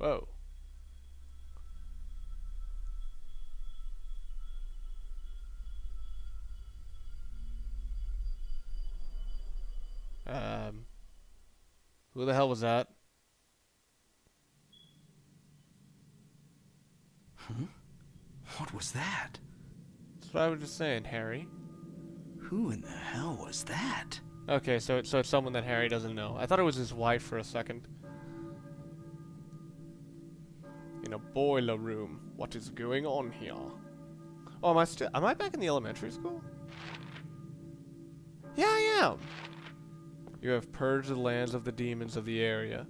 Whoa. Um, who the hell was that? Huh? What was that? That's what I was just saying, Harry. Who in the hell was that? Okay, so it's someone that Harry doesn't know. I thought it was his wife for a second. In a boiler room. What is going on here? Oh, am I back in the elementary school? Yeah, I am. You have purged the lands of the demons of the area.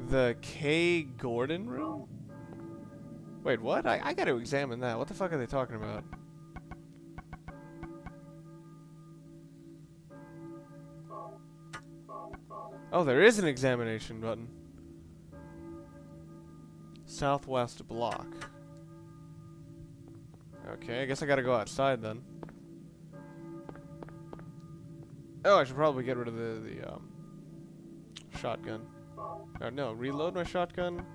The K. Gordon room? Wait, what? I gotta examine that. What the fuck are they talking about? Oh, there is an examination button. Southwest block. Okay, I guess I gotta go outside then. Oh, I should probably get rid of the shotgun. No, reload my shotgun.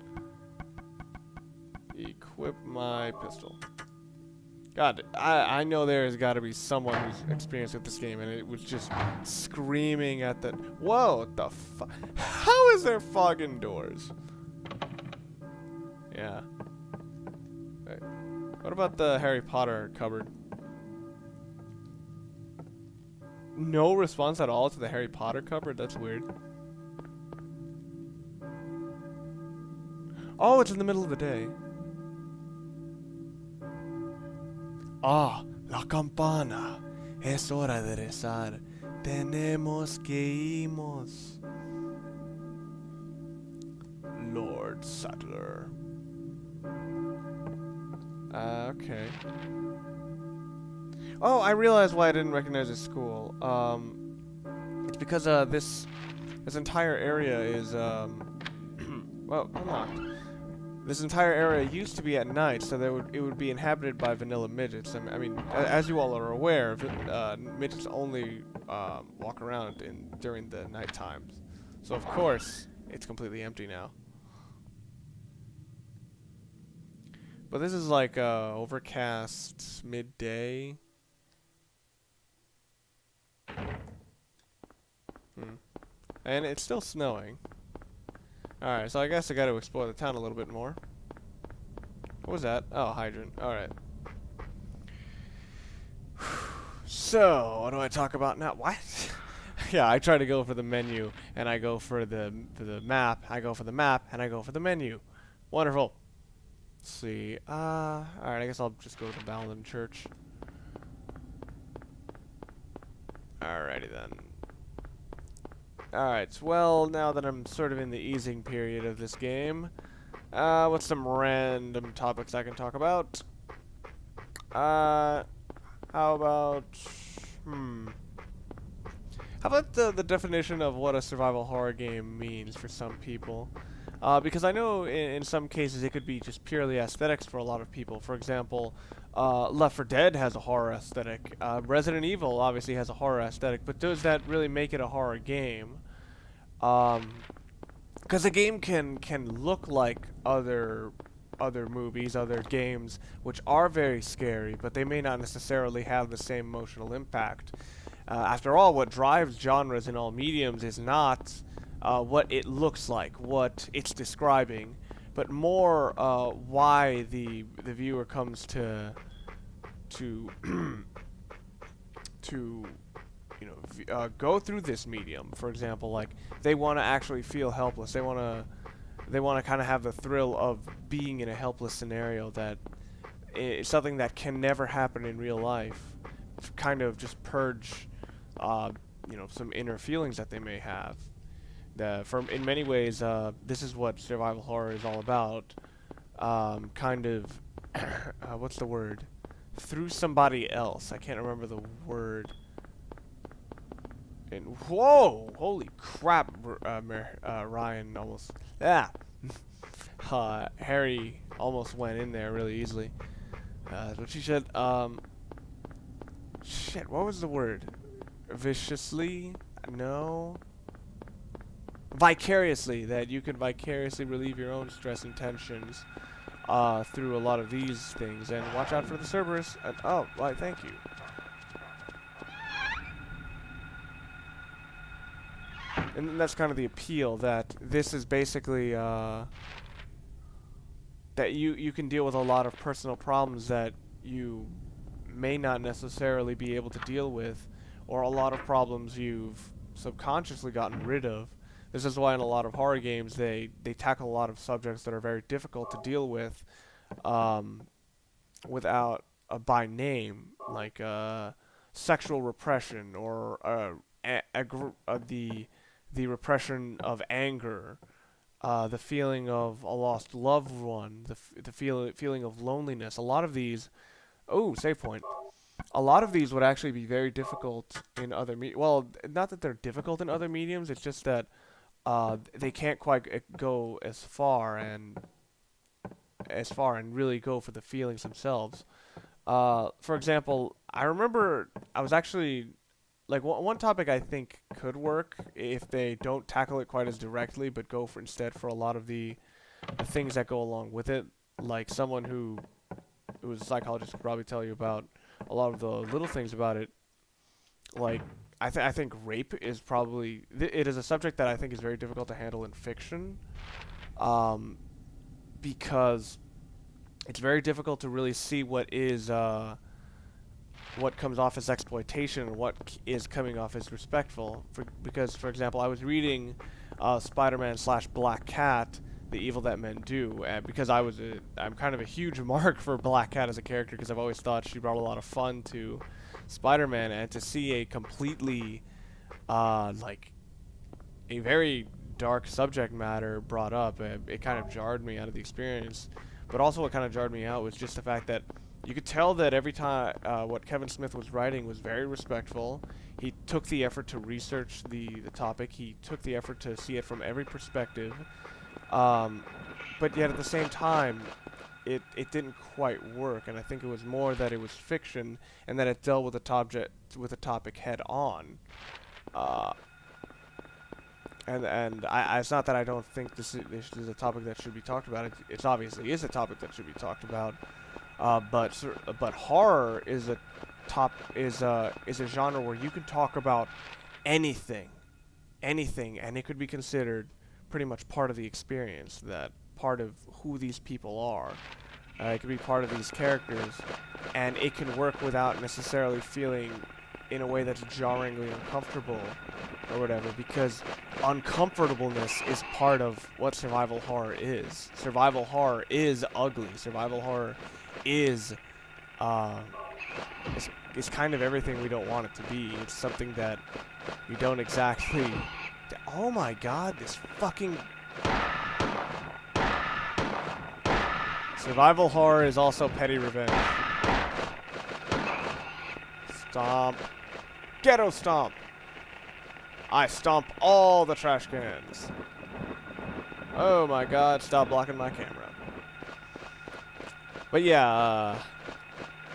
Equip my pistol. God, I know there has got to be someone who's experienced with this game, and it was just screaming at the. Whoa, what the fuck? How is there fucking doors? Yeah. Wait. What about the Harry Potter cupboard? No response at all to the Harry Potter cupboard? That's weird. Oh, it's in the middle of the day. Ah, la campana. Es hora de rezar. Tenemos que irnos. Lord Sattler. Okay. Oh, I realized why I didn't recognize this school. It's because this entire area is well, unlocked. This entire area used to be at night, so it would be inhabited by vanilla midgets. I mean, as you all are aware, midgets only walk around during the night times. So of course, it's completely empty now. But this is like overcast midday. And it's still snowing. Alright, so I guess I gotta explore the town a little bit more. What was that? Oh, hydrant. Alright. So, what do I talk about now? What? Yeah, I try to go for the menu, and I go for the map, I go for the map, and I go for the menu. Wonderful. Let's see. Alright, I guess I'll just go to the Ballin Church. Alrighty then. Alright, well, now that I'm sort of in the easing period of this game, what's some random topics I can talk about? How about, How about the definition of what a survival horror game means for some people? Because I know in some cases it could be just purely aesthetics for a lot of people. For example, Left 4 Dead has a horror aesthetic. Resident Evil obviously has a horror aesthetic, but does that really make it a horror game? Because a game can look like other movies, other games, which are very scary, but they may not necessarily have the same emotional impact. After all, what drives genres in all mediums is not what it looks like, what it's describing, but more why the viewer comes to to go through this medium. For example, like they want to actually feel helpless. They want to kind of have the thrill of being in a helpless scenario that is something that can never happen in real life. Kind of just purge, some inner feelings that they may have. In many ways, this is what survival horror is all about. Kind of, what's the word? Through somebody else. I can't remember the word. And whoa! Holy crap! Ryan almost. Harry almost went in there really easily. That's what she said. Shit. What was the word? Viciously? No. vicariously, that you can vicariously relieve your own stress and tensions through a lot of these things. And watch out for the Cerberus. Oh, why, thank you. And that's kind of the appeal, that this is basically that you can deal with a lot of personal problems that you may not necessarily be able to deal with, or a lot of problems you've subconsciously gotten rid of. This is why in a lot of horror games they tackle a lot of subjects that are very difficult to deal with without by name, like sexual repression, or the repression of anger, the feeling of a lost loved one, the feeling of loneliness. A lot of these, oh, save point. A lot of these would actually be very difficult in other well, not that they're difficult in other mediums. It's just that they can't quite go as far and really go for the feelings themselves. For example, I remember I was actually like one topic I think could work if they don't tackle it quite as directly, but go for instead for a lot of the things that go along with it. Like someone who was a psychologist could probably tell you about a lot of the little things about it. Like I think rape is probably it is a subject that I think is very difficult to handle in fiction, because it's very difficult to really see what is what comes off as exploitation and what is coming off as respectful. Because, for example, I was reading Spider-Man / Black Cat, The Evil That Men Do, because I'm kind of a huge mark for Black Cat as a character, because I've always thought she brought a lot of fun to Spider-Man, and to see a completely, like, a very dark subject matter brought up, it kind of jarred me out of the experience. But also what kind of jarred me out was just the fact that you could tell that every time what Kevin Smith was writing was very respectful. He took the effort to research the topic. He took the effort to see it from every perspective. But yet at the same time, it didn't quite work. And I think it was more that it was fiction and that it dealt with the topic head on. And it's not that I don't think this is a topic that should be talked about. It obviously is a topic that should be talked about. But horror is a genre where you can talk about anything, and it could be considered pretty much part of the experience, that part of who these people are. It could be part of these characters, and it can work without necessarily feeling in a way that's jarringly uncomfortable or whatever, because uncomfortableness is part of what survival horror is. Survival horror is ugly. Survival horror is kind of everything we don't want it to be. It's something that we don't exactly... Oh my god, this fucking... Survival horror is also petty revenge. Stomp. Ghetto stomp. I stomp all the trash cans. Oh my god, stop blocking my camera. But yeah,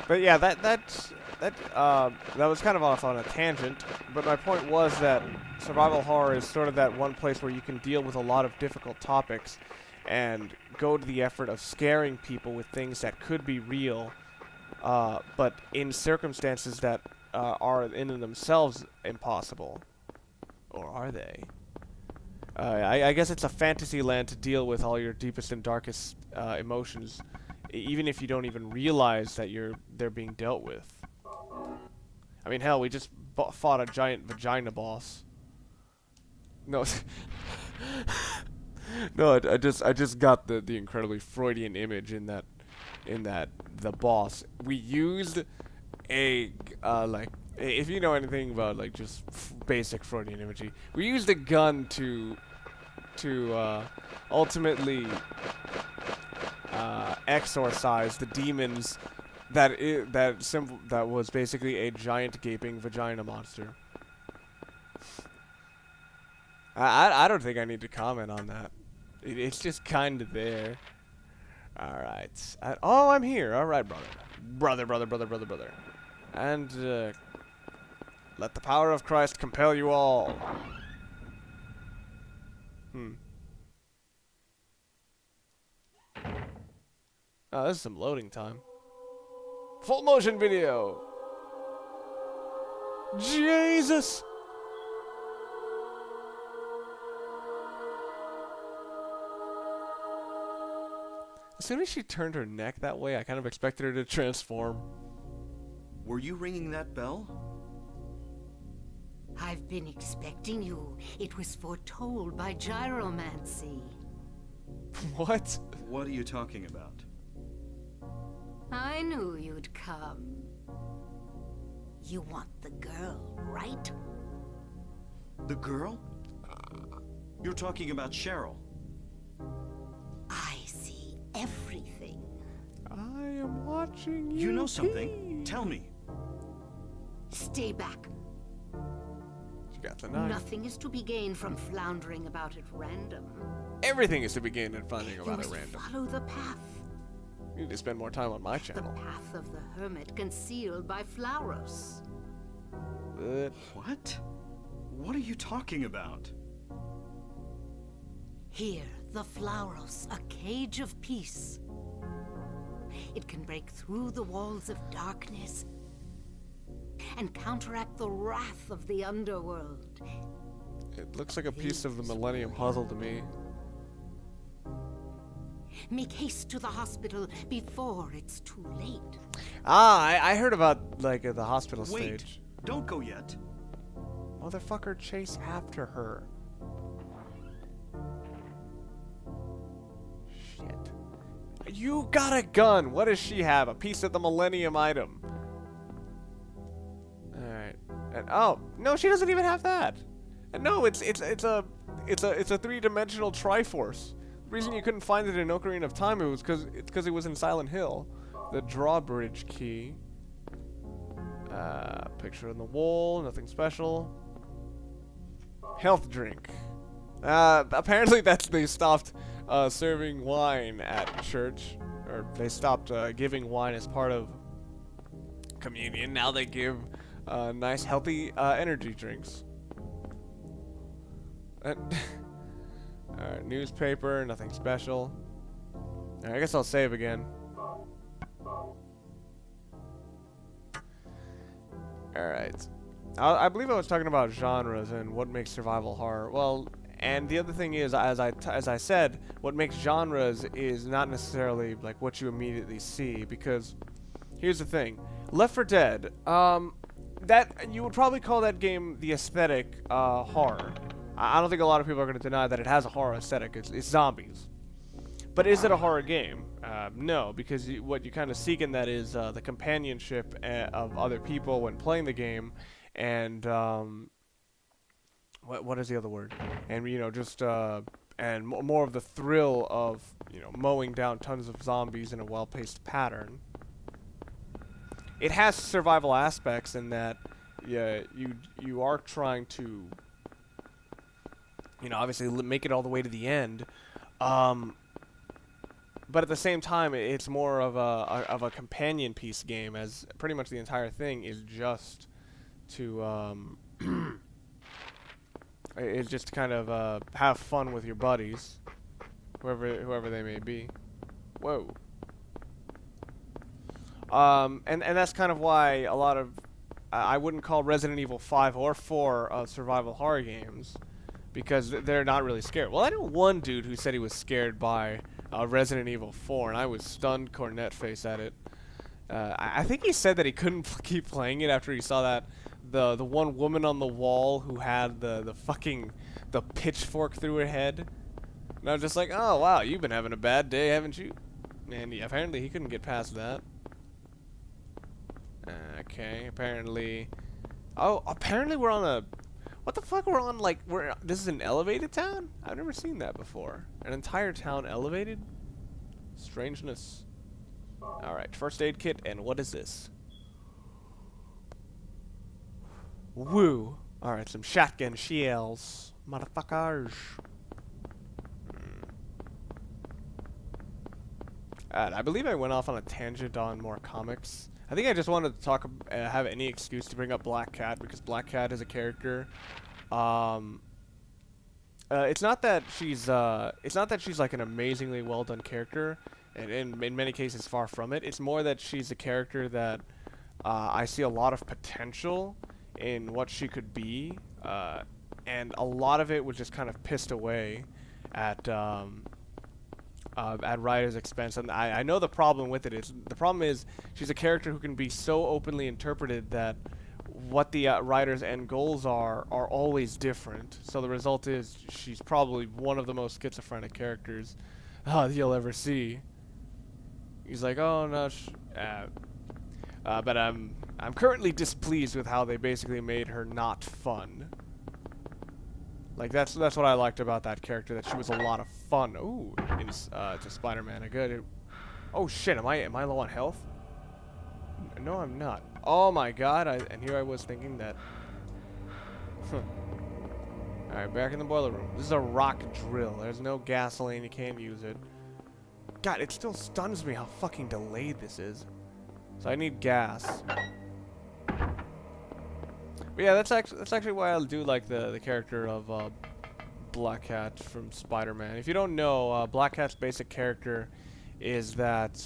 that was kind of off on a tangent. But my point was that survival horror is sort of that one place where you can deal with a lot of difficult topics and go to the effort of scaring people with things that could be real, but in circumstances that are in and themselves impossible. Or are they? I guess it's a fantasy land to deal with all your deepest and darkest emotions, even if you don't even realize that they're being dealt with. I mean, hell, we just fought a giant vagina boss. No, no, I just got the incredibly Freudian image in that the boss. We used a like, if you know anything about like just basic Freudian imagery, we used a gun to ultimately exorcise the demons that was basically a giant gaping vagina monster. I don't think I need to comment on that. It's just kind of there. Alright. Oh, I'm here. Alright, brother. And let the power of Christ compel you all. Hmm. Oh, this is some loading time. Full motion video. Jesus. As soon as she turned her neck that way, I kind of expected her to transform. Were you ringing that bell? I've been expecting you. It was foretold by gyromancy. What? What are you talking about? I knew you'd come. You want the girl, right? The girl? You're talking about Cheryl. I see everything. I am watching you. You know something. Tell me. Stay back. She got the knife. Nothing is to be gained from floundering about at random. Everything is to be gained in finding You about must it random. follow the path. You need to spend more time on my The channel. path of the hermit concealed by Flauros. But What? What are you talking about? Here, the Flauros, a cage of peace. It can break through the walls of darkness and counteract the wrath of the underworld. it looks like a piece of the Millennium Puzzle to me. Make haste to the hospital before it's too late. Ah, I heard about like the hospital Wait. stage. Don't go yet. Motherfucker, chase after her. Shit. You got a gun. What does she have? A piece of the Millennium item. All right. And oh no, she doesn't even have that. And no, it's a three-dimensional Triforce. The reason you couldn't find it in Ocarina of Time was because it was in Silent Hill. The drawbridge key. Picture on the wall. Nothing special. Health drink. Apparently they stopped serving wine at church, or they stopped giving wine as part of communion. Now they give nice, healthy energy drinks. Alright, newspaper, nothing special. Alright, I guess I'll save again. Alright. I believe I was talking about genres and what makes survival horror. Well, and the other thing is, as I said, what makes genres is not necessarily like what you immediately see, because here's the thing. Left 4 Dead, that you would probably call that game the aesthetic horror. I don't think a lot of people are going to deny that it has a horror aesthetic. It's zombies. But is it a horror game? No, because what you kind of seek in that is the companionship of other people when playing the game, and what is the other word? And just and more of the thrill of mowing down tons of zombies in a well-paced pattern. It has survival aspects in that, yeah, you are trying to obviously make it all the way to the end. But at the same time, it's more of a companion piece game, as pretty much the entire thing is just to it's just to kind of have fun with your buddies, whoever they may be. Whoa. And that's kind of why a lot of I wouldn't call Resident Evil 5 or 4 survival horror games, because they're not really scared. Well, I know one dude who said he was scared by Resident Evil 4, and I was stunned cornet face at it. I think he said that he couldn't keep playing it after he saw that the one woman on the wall who had the pitchfork through her head. And I was just like, oh wow, you've been having a bad day, haven't you? And apparently he couldn't get past that. Okay, apparently. Oh, apparently we're on a. What the fuck? We're on this is an elevated town? I've never seen that before. An entire town elevated? Strangeness. Alright, first aid kit, and what is this? Woo! Alright, some shotgun shells. Motherfuckers. I believe I went off on a tangent on more comics. I think I just wanted to talk, have any excuse to bring up Black Cat, because Black Cat is a character it's not that she's like an amazingly well done character, and in many cases far from it. It's more that she's a character that I see a lot of potential in what she could be, and a lot of it was just kind of pissed away at Ryder's expense. And I know the problem with it is she's a character who can be so openly interpreted that what the writer's end goals are always different. So the result is she's probably one of the most schizophrenic characters you'll ever see. He's like, oh no, but I'm currently displeased with how they basically made her not fun. Like that's what I liked about that character, that she was a lot of fun. Ooh, to Spider-Man, a good. Oh shit, am I low on health? No, I'm not. Oh my god, and here I was thinking that. Alright, back in the boiler room. This is a rock drill. There's no gasoline, you can't use it. God, it still stuns me how fucking delayed this is. So I need gas. But yeah, that's actually why I do like the character of Black Cat from Spider-Man. If you don't know, Black Cat's basic character is that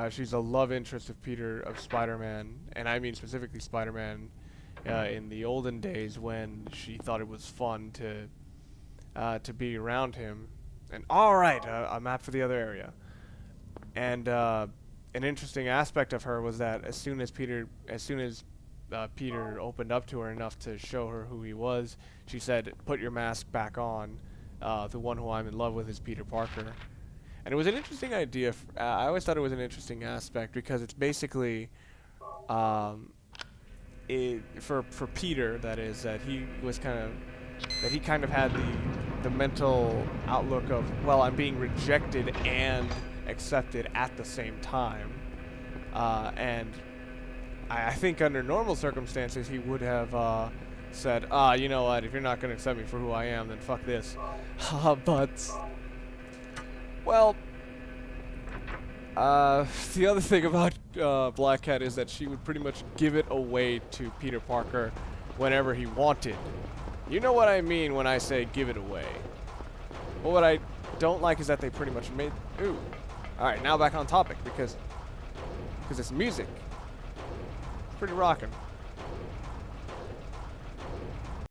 she's a love interest of Spider-Man, and I mean specifically Spider-Man in the olden days when she thought it was fun to be around him. And all right, a map for the other area. And an interesting aspect of her was that as soon as Peter opened up to her enough to show her who he was, she said, "Put your mask back on. The one who I'm in love with is Peter Parker." And it was an interesting idea. I always thought it was an interesting aspect because it's basically, for Peter, that is, that he kind of had the mental outlook of, well, I'm being rejected and accepted at the same time, and I think under normal circumstances he would have said, you know what, if you're not going to accept me for who I am, then fuck this. But, well, the other thing about Black Cat is that she would pretty much give it away to Peter Parker whenever he wanted. You know what I mean when I say give it away. But what I don't like is that they pretty much made... Ooh. Alright, now back on topic, because it's music. It's pretty rockin'.